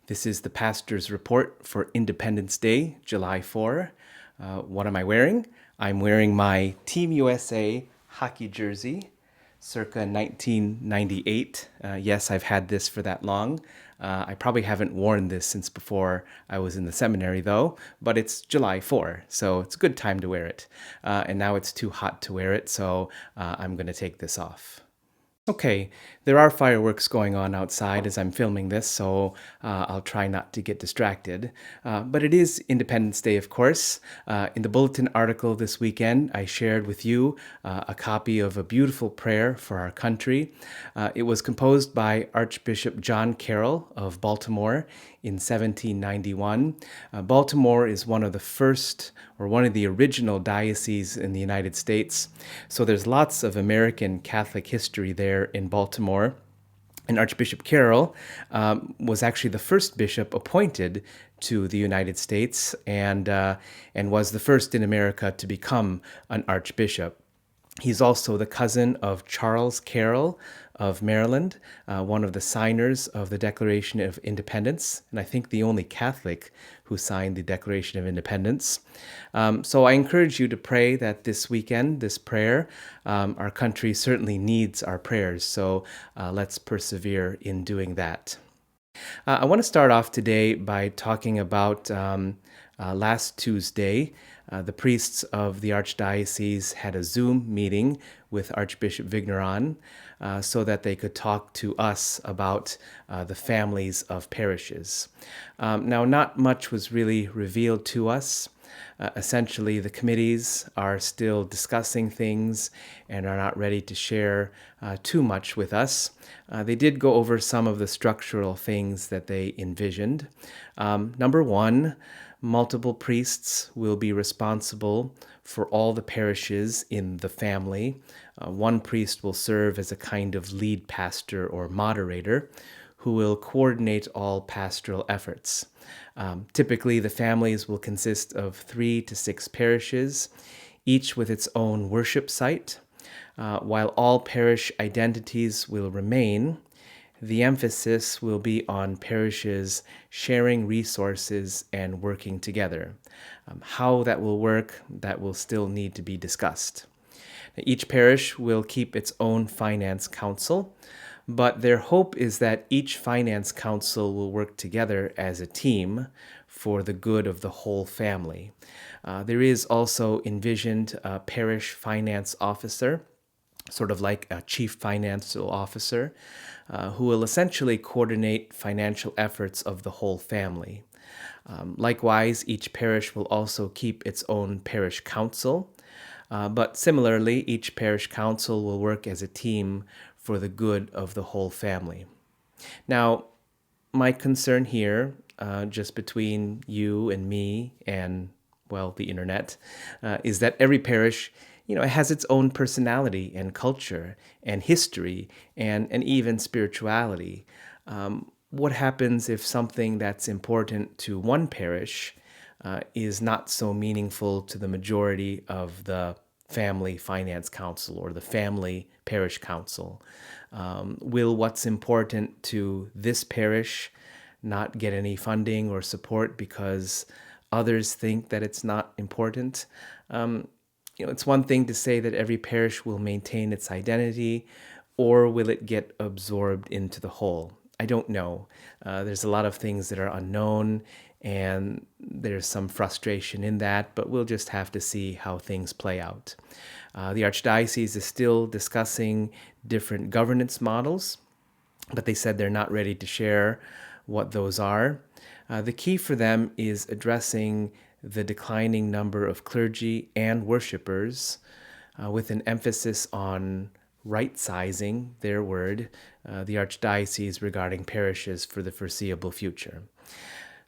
This is the pastor's report for Independence Day, July 4. What am I wearing? I'm wearing my Team USA hockey jersey, circa 1998. Yes, I've had this for that long. I probably haven't worn this since before I was in the seminary, though, but it's July 4, so it's a good time to wear it. And now it's too hot to wear it, so I'm going to take this off. Okay, there are fireworks going on outside as I'm filming this, so I'll try not to get distracted. But it is Independence Day, of course. In the bulletin article this weekend, I shared with you a copy of a beautiful prayer for our country. It was composed by Archbishop John Carroll of Baltimore in 1791. Baltimore is one of the first or one of the original dioceses in the United States. So there's lots of American Catholic history there in Baltimore. And Archbishop Carroll was actually the first bishop appointed to the United States and was the first in America to become an archbishop. He's also the cousin of Charles Carroll of Maryland, one of the signers of the Declaration of Independence, and I think the only Catholic who signed the Declaration of Independence. So I encourage you to pray that this weekend, this prayer, our country certainly needs our prayers, so let's persevere in doing that. I want to start off today by talking about last Tuesday. The priests of the Archdiocese had a Zoom meeting with Archbishop Vigneron so that they could talk to us about the families of parishes. Now, not much was really revealed to us. Essentially, the committees are still discussing things and are not ready to share too much with us. They did go over some of the structural things that they envisioned. Number one, multiple priests will be responsible for all the parishes in the family. One priest will serve as a kind of lead pastor or moderator who will coordinate all pastoral efforts. Typically, the families will consist of 3 to 6 parishes, each with its own worship site. While all parish identities will remain, the emphasis will be on parishes sharing resources and working together. How that will work, that will still need to be discussed. Each parish will keep its own finance council, but their hope is that each finance council will work together as a team for the good of the whole family. There is also envisioned a parish finance officer, sort of like a chief financial officer, who will essentially coordinate financial efforts of the whole family. Likewise, each parish will also keep its own parish council, but similarly, each parish council will work as a team for the good of the whole family. Now, my concern here, just between you and me and, well, the internet, is that every parish it has its own personality and culture and history and even spirituality. What happens if something that's important to one parish is not so meaningful to the majority of the family finance council or the family parish council? Will what's important to this parish not get any funding or support because others think that it's not important? It's one thing to say that every parish will maintain its identity, or will it get absorbed into the whole? I don't know. There's a lot of things that are unknown, and there's some frustration in that, but we'll just have to see how things play out. The Archdiocese is still discussing different governance models, but they said they're not ready to share what those are. The key for them is addressing the declining number of clergy and worshipers, with an emphasis on right-sizing, their word, the Archdiocese regarding parishes for the foreseeable future.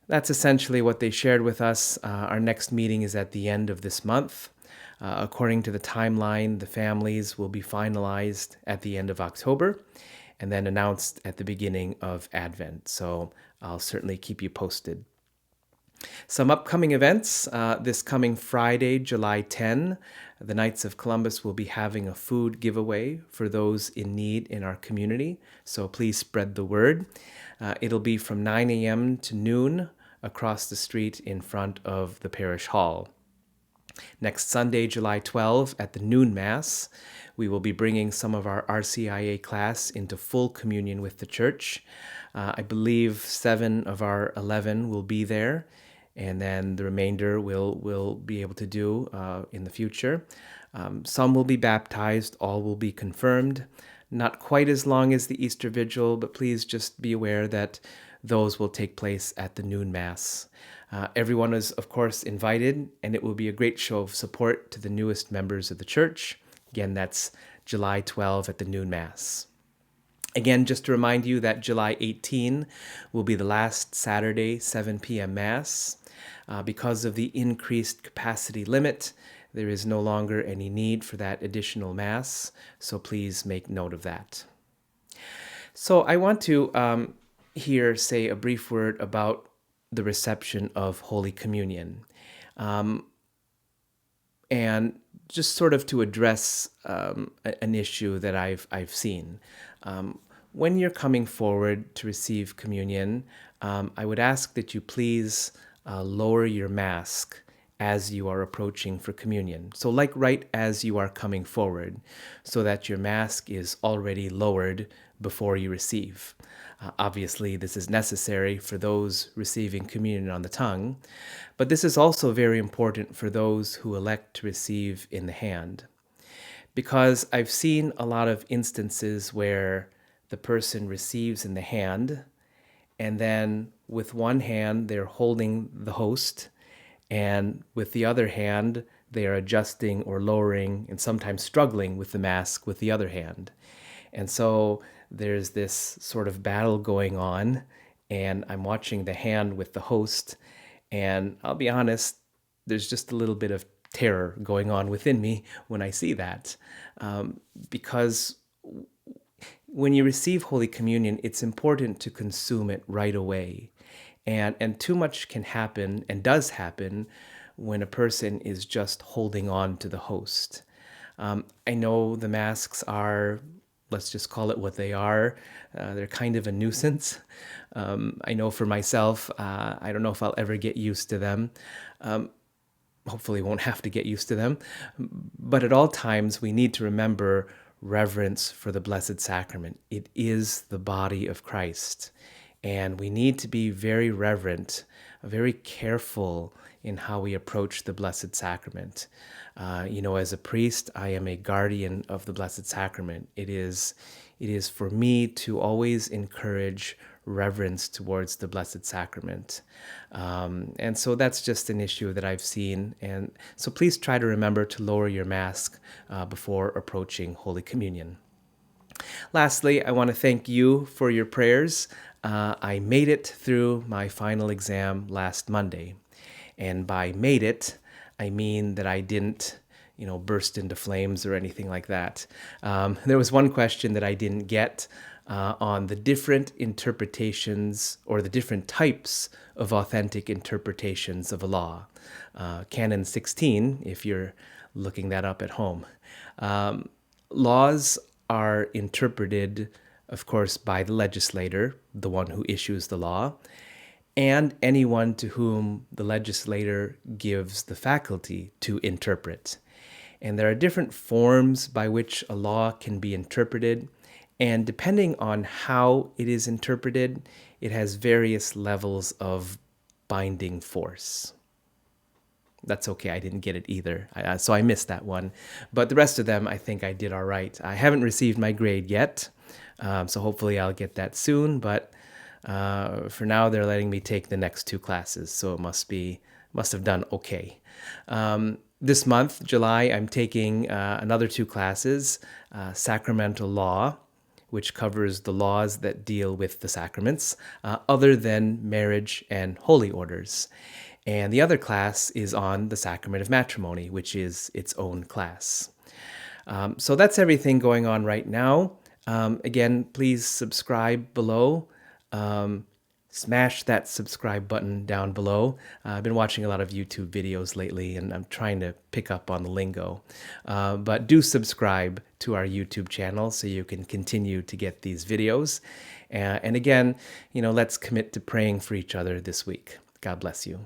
That's essentially what they shared with us. Our next meeting is at the end of this month. According to the timeline, the families will be finalized at the end of October and then announced at the beginning of Advent. So I'll certainly keep you posted. Some upcoming events this coming Friday, July 10, the Knights of Columbus will be having a food giveaway for those in need in our community. So please spread the word. It'll be from 9 a.m. to noon across the street in front of the parish hall. Next Sunday, July 12, at the noon Mass, we will be bringing some of our RCIA class into full communion with the church. I believe 7 of our 11 will be there, and then the remainder will be able to do in the future. Some will be baptized, all will be confirmed. Not quite as long as the Easter Vigil, but please just be aware that those will take place at the noon Mass. Everyone is, of course, invited, and it will be a great show of support to the newest members of the church. Again, that's July 12 at the noon Mass. Again, just to remind you that July 18 will be the last Saturday, 7 p.m. Mass. Because of the increased capacity limit, there is no longer any need for that additional Mass, so please make note of that. So I want to here say a brief word about the reception of Holy Communion. And just sort of to address an issue that I've seen. When you're coming forward to receive communion, I would ask that you please lower your mask as you are approaching for communion. So like right as you are coming forward, so that your mask is already lowered before you receive. Obviously, this is necessary for those receiving communion on the tongue, but this is also very important for those who elect to receive in the hand. Because I've seen a lot of instances where the person receives in the hand, and then with one hand they're holding the host, and with the other hand they are adjusting or lowering and sometimes struggling with the mask with the other hand. And so there's this sort of battle going on, and I'm watching the hand with the host, and I'll be honest, there's just a little bit of terror going on within me when I see that. Because when you receive Holy Communion, it's important to consume it right away. And too much can happen, and does happen, when a person is just holding on to the host. I know the masks are, let's just call it what they are. They're kind of a nuisance. I know for myself, I don't know if I'll ever get used to them. Hopefully won't have to get used to them. But at all times, we need to remember reverence for the Blessed Sacrament. It is the body of Christ. And we need to be very reverent, very careful in how we approach the Blessed Sacrament. As a priest, I am a guardian of the Blessed Sacrament. It is for me to always encourage reverence towards the Blessed Sacrament. And so that's just an issue that I've seen. And so please try to remember to lower your mask before approaching Holy Communion. Lastly, I want to thank you for your prayers. I made it through my final exam last Monday. And by made it, I mean that I didn't, burst into flames or anything like that. There was one question that I didn't get on the different interpretations or the different types of authentic interpretations of a law. Canon 16, if you're looking that up at home. Laws are interpreted, of course, by the legislator, the one who issues the law, and anyone to whom the legislator gives the faculty to interpret. And there are different forms by which a law can be interpreted, and depending on how it is interpreted, it has various levels of binding force. That's okay, I didn't get it either, so I missed that one. But the rest of them, I think I did all right. I haven't received my grade yet, so hopefully I'll get that soon, but for now they're letting me take the next 2 classes, so it must have done okay. This month, July, I'm taking another 2 classes, Sacramental Law, which covers the laws that deal with the sacraments, other than marriage and holy orders. And the other class is on the Sacrament of Matrimony, which is its own class. So that's everything going on right now. Again, please subscribe below. Smash that subscribe button down below. I've been watching a lot of YouTube videos lately, and I'm trying to pick up on the lingo. But do subscribe to our YouTube channel so you can continue to get these videos. And again, let's commit to praying for each other this week. God bless you.